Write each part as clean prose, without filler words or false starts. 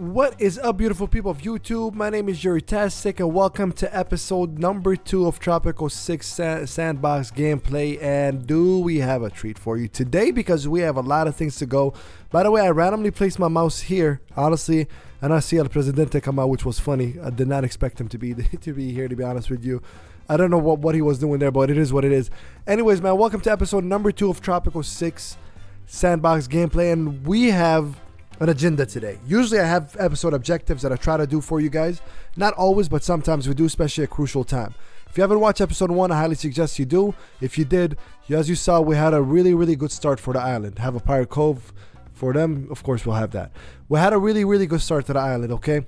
What is up, beautiful people of YouTube? My name is Tastic, and welcome to episode number 2 of Tropico 6 Sandbox gameplay. And do we have a treat for you today, because we have a lot of things to go. By the way, I randomly placed my mouse here, honestly, and I see El Presidente come out, which was funny. I did not expect him to be here, to be honest with you. I don't know what he was doing there, but it is what it is. Anyways, man, welcome to episode number 2 of Tropico 6 Sandbox gameplay, and we have an agenda today. Usually I have episode objectives that I try to do for you guys. Not always, but sometimes we do, especially at crucial time. If you haven't watched episode 1, I highly suggest you do. If you did, as you saw, we had a really good start for the island. Have a pirate cove for them, of course we'll have that. We had a really good start to the island, okay?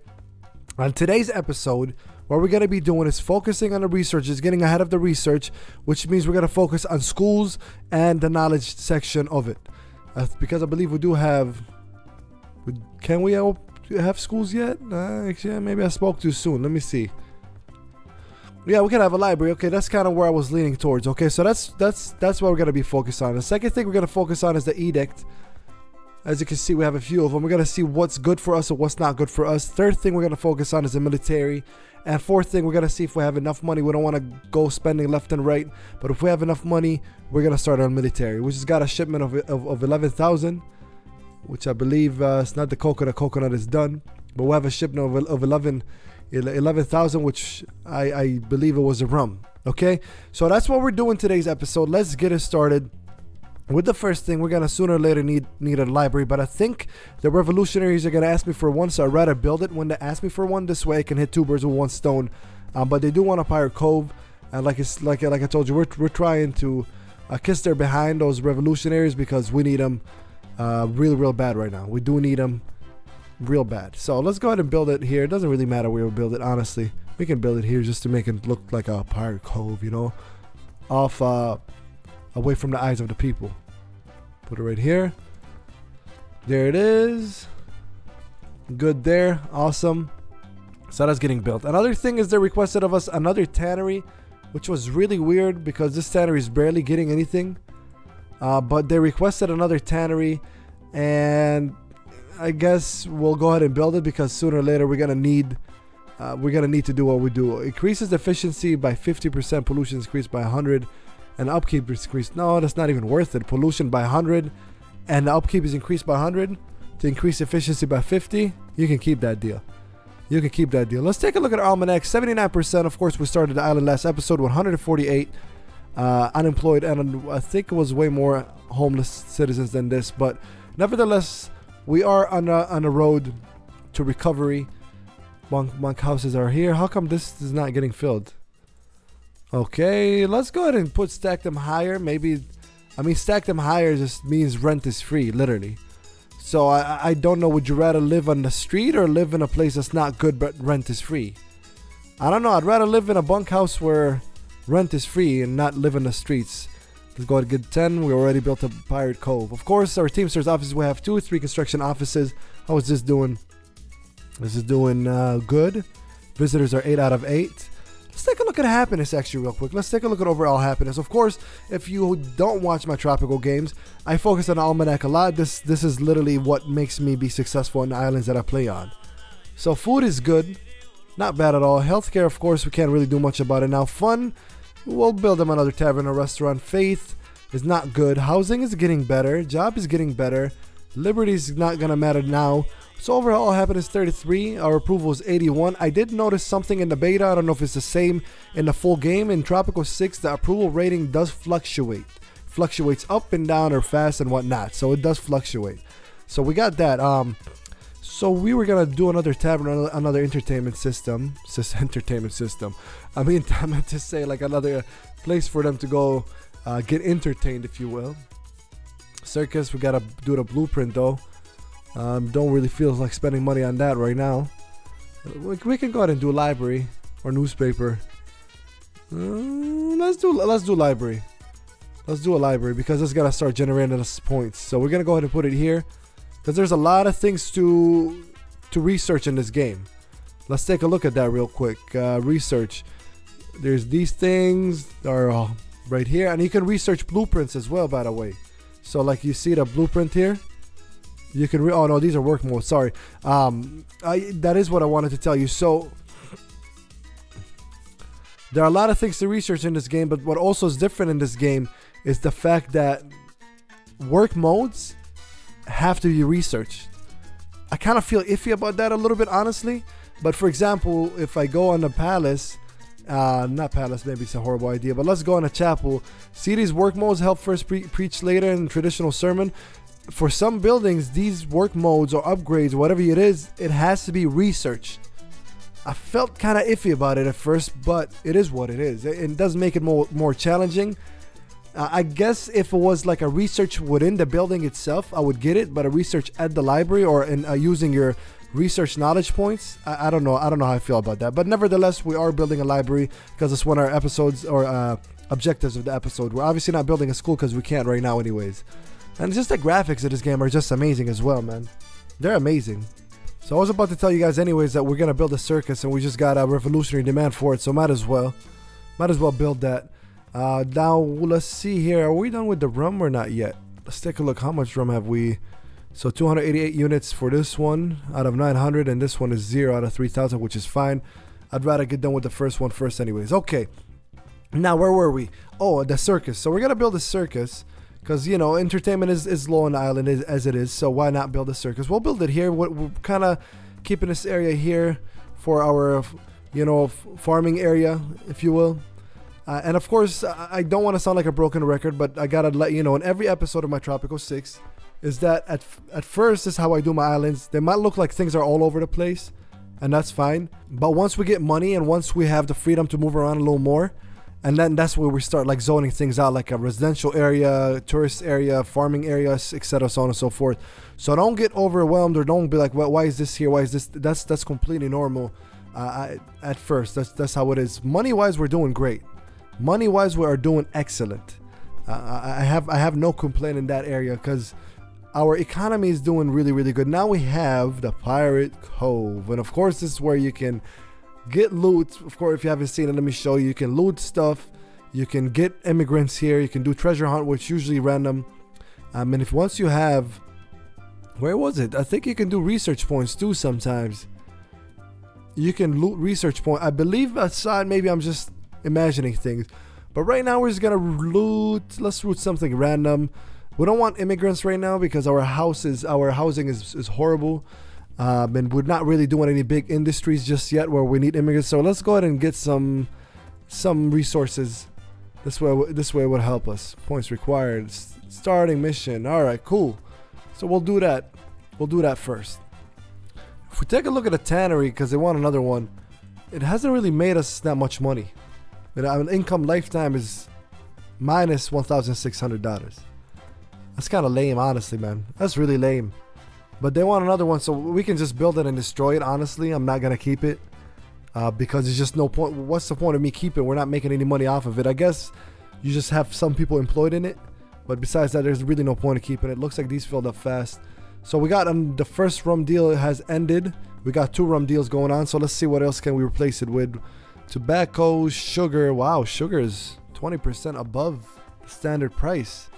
On today's episode, what we're going to be doing is focusing on the research, is getting ahead of the research, which means we're going to focus on schools and the knowledge section of it. Because I believe we do have... Can we have schools yet? Actually, maybe I spoke too soon. Let me see. Yeah, we can have a library. Okay, that's kind of where I was leaning towards. Okay, so that's what we're gonna be focused on. The second thing we're gonna focus on is the edict. As you can see, we have a few of them. We're gonna see what's good for us and what's not good for us. Third thing we're gonna focus on is the military. And fourth thing, we're gonna see if we have enough money. We don't want to go spending left and right, but if we have enough money, we're gonna start our military. We just got a shipment of 11,000. Which I believe it's not the coconut. Coconut is done, but we'll have a shipment of 11,000, which I believe it was a rum. Okay, so that's what we're doing today's episode. Let's get it started with the first thing. We're gonna sooner or later need a library, but I think the revolutionaries are gonna ask me for one, so I'd rather build it when they ask me for one. This way I can hit 2 birds with 1 stone. But they do want a pirate cove, and like I told you, we're trying to kiss their behind, those revolutionaries, because we need them real bad right now. We do need them real bad. So let's go ahead and build it here. It doesn't really matter where we build it, honestly. We can build it here just to make it look like a pirate cove, you know, off away from the eyes of the people. Put it right here. There it is. Good there. Awesome. So that's getting built. Another thing is they requested of us another tannery, which was really weird because this tannery is barely getting anything. But they requested another tannery, and I guess we'll go ahead and build it, because sooner or later we're gonna need to do what we do. Increases efficiency by 50%, pollution increased by 100, and upkeep is increased. No, that's not even worth it. Pollution by 100, and the upkeep is increased by 100 to increase efficiency by 50. You can keep that deal. You can keep that deal. Let's take a look at our almanac. 79%. Of course, we started the island last episode. 148. Unemployed, and I think it was way more homeless citizens than this, but nevertheless we are on a road to recovery. Monk houses are here. How come this is not getting filled? Okay, let's go ahead and stack them higher. Maybe, I mean, stack them higher just means rent is free, literally. So I don't know, would you rather live on the street or live in a place that's not good but rent is free? I don't know. I'd rather live in a bunkhouse where rent is free and not live in the streets. Let's go ahead and get 10. We already built a pirate cove. Of course, our Teamsters offices, we have 3 construction offices. How is this doing? This is doing good. Visitors are 8 out of 8. Let's take a look at happiness actually real quick. Let's take a look at overall happiness. Of course, if you don't watch my tropical games, I focus on the almanac a lot. This is literally what makes me be successful on the islands that I play on. So food is good. Not bad at all. Healthcare, of course, we can't really do much about it now. Fun, we'll build them another tavern or restaurant. Faith is not good. Housing is getting better. Job is getting better. Liberty is not going to matter now. So overall, happiness 33. Our approval is 81. I did notice something in the beta. I don't know if it's the same in the full game. In Tropico 6, the approval rating does fluctuate. Fluctuates up and down or fast and whatnot. So it does fluctuate. So we got that. So we were gonna do another tavern, another entertainment system. I mean, I meant to say like another place for them to go get entertained, if you will. Circus, we gotta do the blueprint though. Don't really feel like spending money on that right now. We can go ahead and do a library or newspaper. Let's do library. Let's do a library because it's gotta start generating us points. So we're gonna go ahead and put it here, because there's a lot of things to research in this game. Let's take a look at that real quick. Research. There's these things are right here, and you can research blueprints as well, by the way. So like you see the blueprint here. You can oh no, these are work modes, sorry. That is what I wanted to tell you. So there are a lot of things to research in this game, but what also is different in this game is the fact that work modes have to be researched. I kind of feel iffy about that a little bit, honestly. But for example, if I go on the palace, not palace, maybe it's a horrible idea, but let's go on a chapel. See, these work modes help first, preach later in traditional sermon. For some buildings, these work modes or upgrades, whatever it is, it has to be researched. I felt kind of iffy about it at first, but it is what it is. It does make it more challenging. I guess if it was like a research within the building itself, I would get it, but a research at the library or in using your research knowledge points, I don't know. I don't know how I feel about that. But nevertheless, we are building a library because it's one of our episodes or objectives of the episode. We're obviously not building a school because we can't right now anyways. And just the graphics of this game are just amazing as well, man. They're amazing. So I was about to tell you guys anyways that we're going to build a circus and we just got a revolutionary demand for it. So might as well build that. Now let's see here. Are we done with the rum or not yet? Let's take a look. How much rum have we? So 288 units for this one out of 900, and this one is 0 out of 3,000, which is fine. I'd rather get done with the first one first anyways. Okay. Now where were we? Oh, the circus. So we're going to build a circus. Because, you know, entertainment is low on the island as it is, so why not build a circus? We'll build it here. We're kind of keeping this area here for our, you know, farming area, if you will. And of course, I don't want to sound like a broken record, but I gotta let you know in every episode of my Tropico 6 is that at first this is how I do my islands. They might look like things are all over the place, and that's fine. But once we get money and once we have the freedom to move around a little more, and then that's where we start like zoning things out, like a residential area, tourist area, farming areas, etc., so on and so forth. So don't get overwhelmed or don't be like, well, why is this here? Why is this? That's completely normal. At first, that's how it is. Money wise, we're doing great. Money wise, we are doing excellent. I have no complaint in that area because our economy is doing really, really good. Now we have the Pirate Cove, and of course, this is where you can get loot. Of course, if you haven't seen it, let me show you. You can loot stuff. You can get immigrants here. You can do treasure hunt, which is usually random. And if once you have, where was it? I think you can do research points too sometimes. You can loot research point. I believe outside, maybe I'm just imagining things. But right now we're just gonna loot. Let's loot something random. We don't want immigrants right now because our housing is horrible. And we're not really doing any big industries just yet where we need immigrants. So let's go ahead and get some resources. This way would help us. Points required. Starting mission. All right, cool. So we'll do that. We'll do that first. If we take a look at the tannery, because they want another one, it hasn't really made us that much money. Our income lifetime is minus $1,600. That's kind of lame, honestly, man. That's really lame. But they want another one, so we can just build it and destroy it. Honestly, I'm not gonna keep it because there's just no point. What's the point of me keeping it? We're not making any money off of it. I guess you just have some people employed in it, but besides that, there's really no point of keeping it. Looks like these filled up fast. So we got the first rum deal has ended. We got 2 rum deals going on. So let's see what else can we replace it with. Tobacco, sugar. Wow, sugar is 20% above the standard price.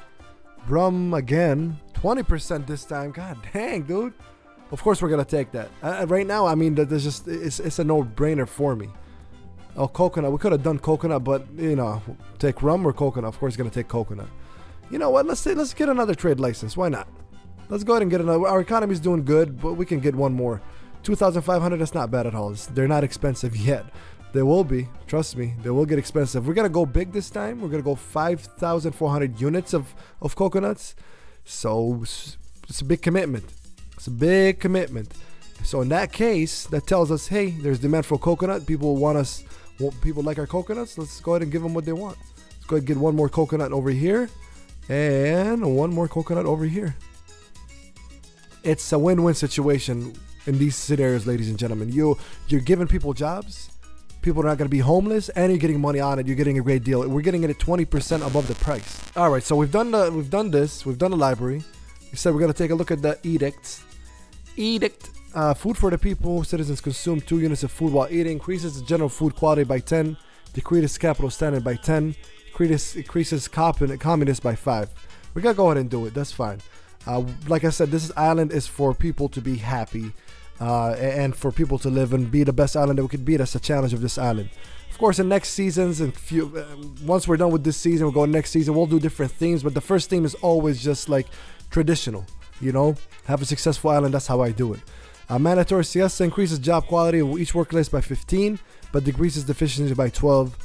Rum again, 20% this time. God dang, dude. Of course we're gonna take that. Right now, I mean, there's just it's a no-brainer for me. Oh, coconut. We could have done coconut, but you know, take rum or coconut. Of course, gonna take coconut. You know what? Let's get another trade license. Why not? Let's go ahead and get another. Our economy's doing good, but we can get one more. 2,500. That's not bad at all. They're not expensive yet. They will be. Trust me. They will get expensive. We're gonna go big this time. We're gonna go 5,400 units of coconuts. So it's a big commitment. It's a big commitment. So in that case, that tells us, hey, there's demand for coconut. People people like our coconuts. Let's go ahead and give them what they want. Let's go ahead and get one more coconut over here and one more coconut over here. It's a win-win situation in these scenarios, ladies and gentlemen. You're giving people jobs. People are not going to be homeless, and you're getting money on it. You're getting a great deal. We're getting it at 20% above the price. All right, so we've done this. We've done the library. We said we're going to take a look at the edicts. Edict: food for the people. Citizens consume 2 units of food while eating. Increases the general food quality by 10. Decreases capital standard by 10. Increases communist by 5. We're going to go ahead and do it. That's fine. Like I said, this island is for people to be happy and for people to live and be the best island that we could be. That's the challenge of this island. Of course, in next seasons and once we're done with this season, we'll go next season. We'll do different themes, but the first theme is always just like traditional. You know, have a successful island. That's how I do it. Mandatory siesta increases job quality of each workplace by 15, but decreases deficiency by 12.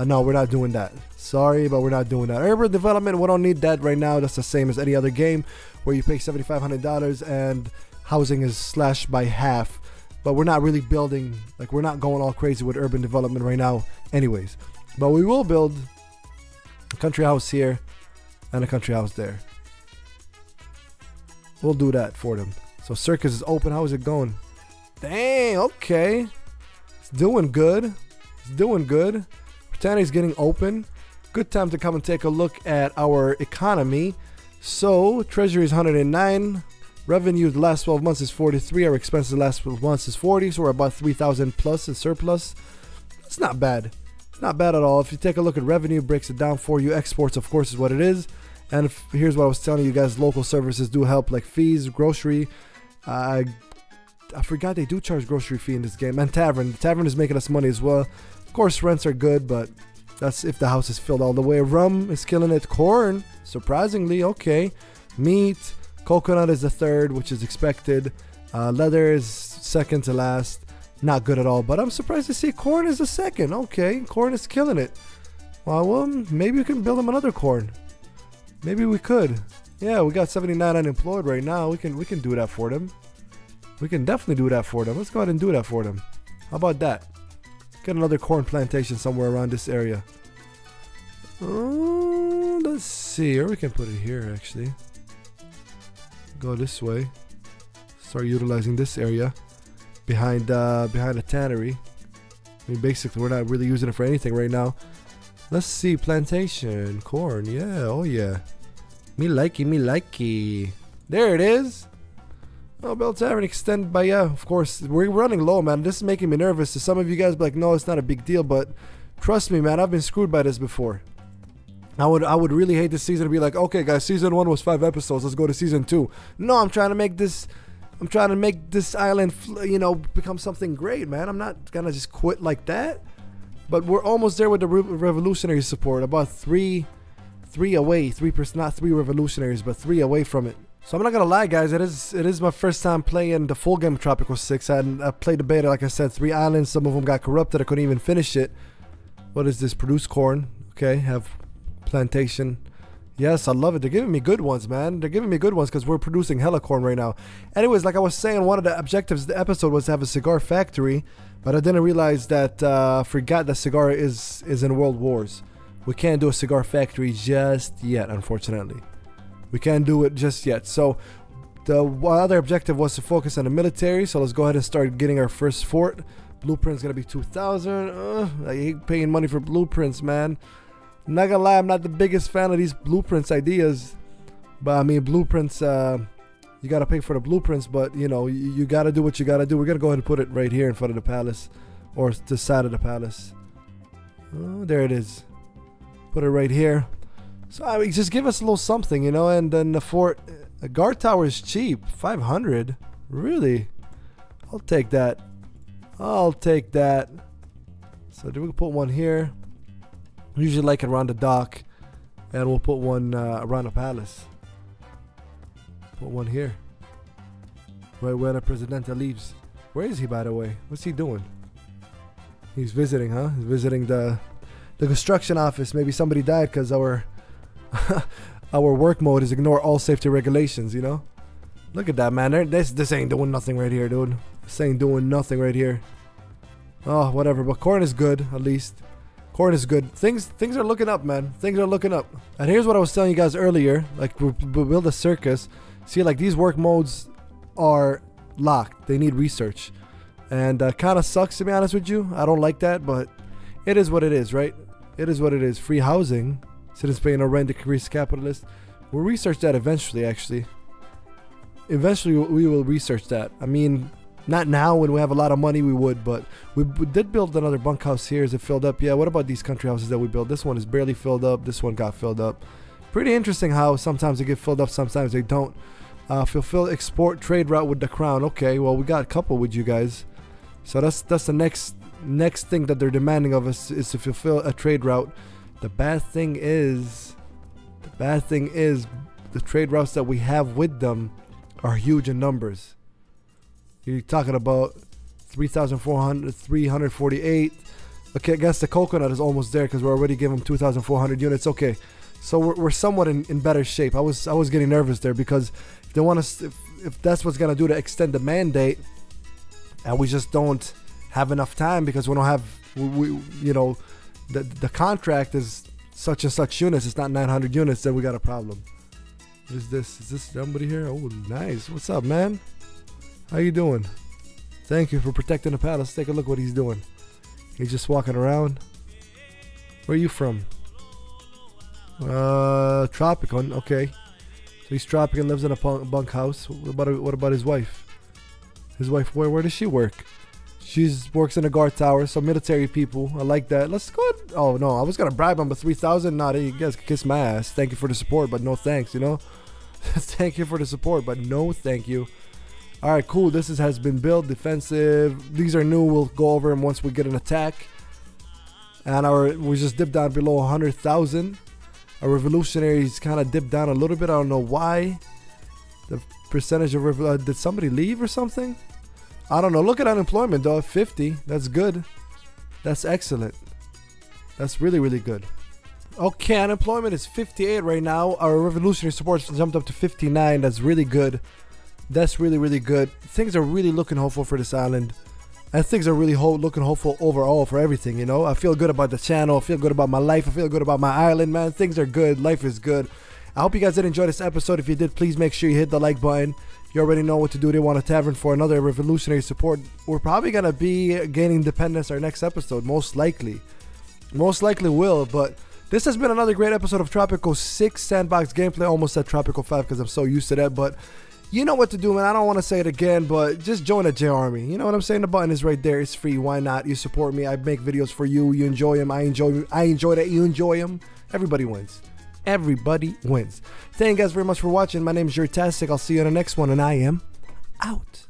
No, we're not doing that. Sorry, but we're not doing that. Urban development, we don't need that right now. That's the same as any other game where you pay $7,500 and housing is slashed by half. But we're not really building, like we're not going all crazy with urban development right now anyways. But we will build a country house here and a country house there. We'll do that for them. So Circus is open. How is it going? Dang, okay. It's doing good. It's doing good. Britannia is getting open. Good time to come and take a look at our economy. So Treasury is 109. Revenue the last 12 months is 43. Our expenses the last 12 months is 40. So we're about 3,000 plus in surplus. It's not bad. It's not bad at all. If you take a look at revenue, it breaks it down for you. Exports, of course, is what it is. And here's what I was telling you guys. Local services do help, like fees, grocery. I forgot they do charge grocery fee in this game. And tavern. The tavern is making us money as well. Of course, rents are good, but that's if the house is filled all the way. Rum is killing it. Corn, surprisingly, okay. Meat. Coconut is the third, which is expected. Leather is second to last. Not good at all, but I'm surprised to see corn is the second. Okay, corn is killing it. Well, maybe we can build them another corn. Maybe we could. Yeah, we got 79 unemployed right now. We can do that for them. We can definitely do that for them. Let's go ahead and do that for them. How about that? Get another corn plantation somewhere around this area. Let's see, or we can put it here actually. Go this way. Start utilizing this area behind a tannery. I mean, basically, we're not really using it for anything right now. Let's see, plantation, corn. Yeah, oh yeah. Me likey, me likey. There it is. Oh, Bell Tavern extend by, yeah, of course. We're running low, man. This is making me nervous. To some of you guys be like, no, it's not a big deal, but trust me, man, I've been screwed by this before. I would really hate this season to be like, okay guys, season 1 was 5 episodes, let's go to season 2. No, I'm trying to make this island, you know, become something great, man. I'm not gonna just quit like that. But we're almost there with the revolutionary support. About three away, 3%, not 3 revolutionaries, but 3 away from it. So I'm not gonna lie, guys. It is my first time playing the full game of Tropico 6. I played the beta, like I said, 3 islands. Some of them got corrupted. I couldn't even finish it. What is this? Produce corn. Okay, have plantation. Yes, I love it. They're giving me good ones, man. They're giving me good ones because we're producing hella corn right now. Anyways, like I was saying, one of the objectives of the episode was to have a cigar factory, but I didn't realize that, forgot that cigar is in World Wars. We can't do a cigar factory just yet, unfortunately. We can't do it just yet. So the other objective was to focus on the military. So let's go ahead and start getting our first fort. Blueprint's gonna be 2,000. I hate paying money for blueprints, man. I'm not gonna lie, I'm not the biggest fan of these blueprints ideas, but I mean blueprints, you gotta pay for the blueprints, but you know, you gotta do what you gotta do. We're gonna go ahead and put it right here in front of the palace, or the side of the palace. Oh, there it is. Put it right here. So I mean, just give us a little something, you know. And then the fort, the guard tower is cheap, 500. Really? I'll take that. I'll take that. So do we put one here? Usually like it around the dock, and we'll put one around the palace. Put one here, right where the Presidente leaves. Where is he, by the way? What's he doing? He's visiting, huh? He's visiting the construction office. Maybe somebody died because our our work mode is ignore all safety regulations. You know, look at that, man. This ain't doing nothing right here, dude. This ain't doing nothing right here. Oh, whatever. But corn is good, at least. Corn is good. Things are looking up, man. Things are looking up. And here's what I was telling you guys earlier. Like, we build a circus. See, like, these work modes are locked. They need research. And kind of sucks, to be honest with you. I don't like that, but it is what it is, right? It is what it is. Free housing. Citizens paying no rent, decrease capitalist. We'll research that eventually, actually. Eventually, we will research that. I mean, not now when we have a lot of money, we would, but we did build another bunkhouse here. Is it filled up? Yeah, what about these country houses that we built? This one is barely filled up. This one got filled up. Pretty interesting how sometimes they get filled up, sometimes they don't. Fulfill export trade route with the crown. Okay, well, we got a couple with you guys. So that's the next thing that they're demanding of us, is to fulfill a trade route. The bad thing is the trade routes that we have with them are huge in numbers. You're talking about 348. Okay, I guess the coconut is almost there because we're already giving them 2,400 units. Okay, so we're somewhat in better shape. I was getting nervous there because if they want us, if that's what's gonna do to extend the mandate, and we just don't have enough time because we don't have, you know, the contract is such and such units. It's not 900 units. Then we got a problem. What is this? Is this somebody here? Oh, nice. What's up, man? How you doing? Thank you for protecting the palace. Let's take a look what he's doing. He's just walking around. Where are you from? Tropico. Okay. So he's Tropico and lives in a bunkhouse. What about his wife? His wife, where does she work? She works in a guard tower. So military people. I like that. Let's go. Oh no, I was gonna bribe him, but 3,000. Nah, you guys can kiss my ass. Thank you for the support, but no thanks. You know. Thank you for the support, but no thank you. Alright, cool. This has been built. Defensive. These are new. We'll go over them once we get an attack. And we just dipped down below 100,000. Our revolutionaries kind of dipped down a little bit. I don't know why. The percentage of did somebody leave or something? I don't know. Look at unemployment though. 50. That's good. That's excellent. That's really, really good. Okay, unemployment is 58 right now. Our revolutionary support jumped up to 59. That's really good. That's really, really good. Things are really looking hopeful for this island. And things are really looking hopeful overall for everything, you know. I feel good about the channel. I feel good about my life. I feel good about my island, man. Things are good. Life is good. I hope you guys did enjoy this episode. If you did, please make sure you hit the like button. You already know what to do. They want a tavern for another revolutionary support. We're probably going to be gaining independence our next episode. Most likely. Most likely will, but this has been another great episode of Tropico 6 Sandbox gameplay. Almost said Tropico 5 because I'm so used to that, but you know what to do, man. I don't want to say it again, but just join the J Army. You know what I'm saying? The button is right there. It's free. Why not? You support me. I make videos for you. You enjoy them. I enjoy that. You enjoy them. Everybody wins. Everybody wins. Thank you guys very much for watching. My name is Untitled. I'll see you in the next one, and I am out.